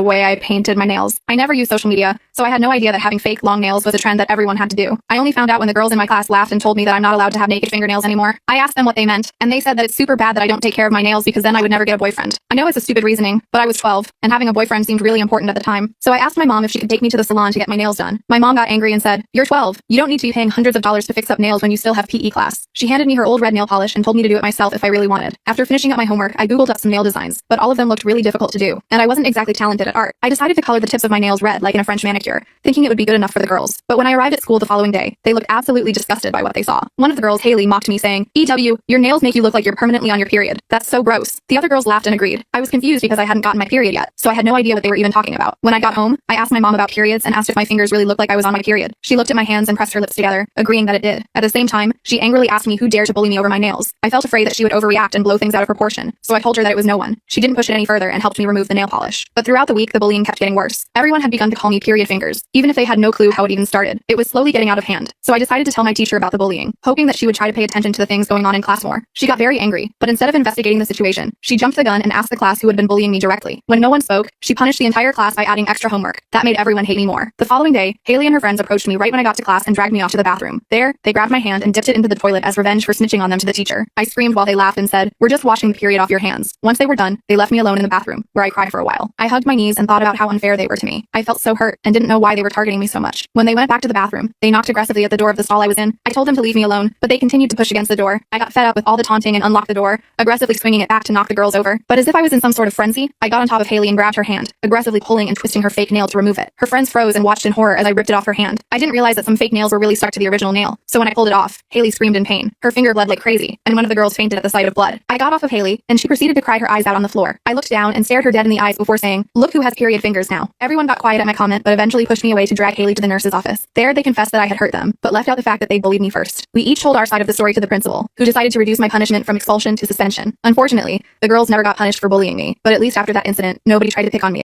the way I painted my nails. I never used social media, so I had no idea that having fake long nails was a trend that everyone had to do. I only found out when the girls in my class laughed and told me that I'm not allowed to have naked fingernails anymore. I asked them what they meant, and they said that it's super bad that I don't take care of my nails because then I would never get a boyfriend. I know it's a stupid reasoning, but I was 12, and having a boyfriend seemed really important at the time. So I asked my mom if she could take me to the salon to get my nails done. My mom got angry and said, "You're 12. You don't need to be paying hundreds of dollars to fix up nails when you still have PE class." She handed me her old red nail polish and told me to do it myself if I really wanted. After finishing up my homework, I googled up some nail designs, but all of them looked really difficult to do, and I wasn't exactly talented at art. I decided to color the tips of my nails red like in a French manicure, thinking it would be good enough for the girls. But when I arrived at school the following day, they looked absolutely disgusted by what they saw. One of the girls, Haley, mocked me saying, "EW, your nails make you look like you're permanently on your period. That's so gross." The other girls laughed and agreed. I was confused because I hadn't gotten my period yet, so I had no idea what they were even talking about. When I got home, I asked my mom about periods and asked if my fingers really looked like I was on my period. She looked at my hands and pressed her lips together, agreeing that it did. At the same time, she angrily asked me who dared to bully me over my nails. I felt afraid that she would overreact and blow things out of proportion, so I told her that it was no one. She didn't push it any further and helped me remove the nail polish. But throughout the week, the bullying kept getting worse. Everyone had begun to call me period fingers, even if they had no clue how it even started. It was slowly getting out of hand, so I decided to tell my teacher about the bullying, hoping that she would try to pay attention to the things going on in class more. She got very angry, but instead of investigating the situation, she jumped the gun and asked the class who had been bullying me directly. When no one spoke, she punished the entire class by adding extra homework. That made everyone hate me more. The following day, Haley and her friends approached me right when I got to class and dragged me off to the bathroom. There, they grabbed my hand and dipped it into the toilet as revenge for snitching on them to the teacher. I screamed while they laughed and said, "We're just washing the period off your hands." Once they were done, they left me alone in the bathroom, where I cried for a while. I hugged my knees and thought about how unfair they were to me. I felt so hurt and didn't know why they were targeting me so much. When they went back to the bathroom, they knocked aggressively at the door of the stall I was in. I told them to leave me alone, but they continued to push against the door. I got fed up with all the taunting and unlocked the door, aggressively swinging it back to knock the girls over. But as if I was in some sort of frenzy, I got on top of Haley and grabbed her hand, aggressively pulling and twisting her fake nail to remove it. Her friends froze and watched in horror as I ripped it off her hand. I didn't realize that some fake nails were really stuck to the original nail, so when I pulled it off, Haley screamed in pain. Her finger bled like crazy, and one of the girls fainted at the sight of blood. I got off of Haley, and she proceeded to cry her eyes out on the floor. I looked down and stared her dead in the eyes before saying, "Look who has period fingers now." Everyone got quiet at my comment, but eventually pushed me away to drag Haley to the nurse's office. There, they confessed that I had hurt them, but left out the fact that they bullied me first. We each told our side of the story to the principal, who decided to reduce my punishment from expulsion to suspension. Unfortunately, the girls never got punished for bullying me, but at least after that incident, nobody tried to pick on me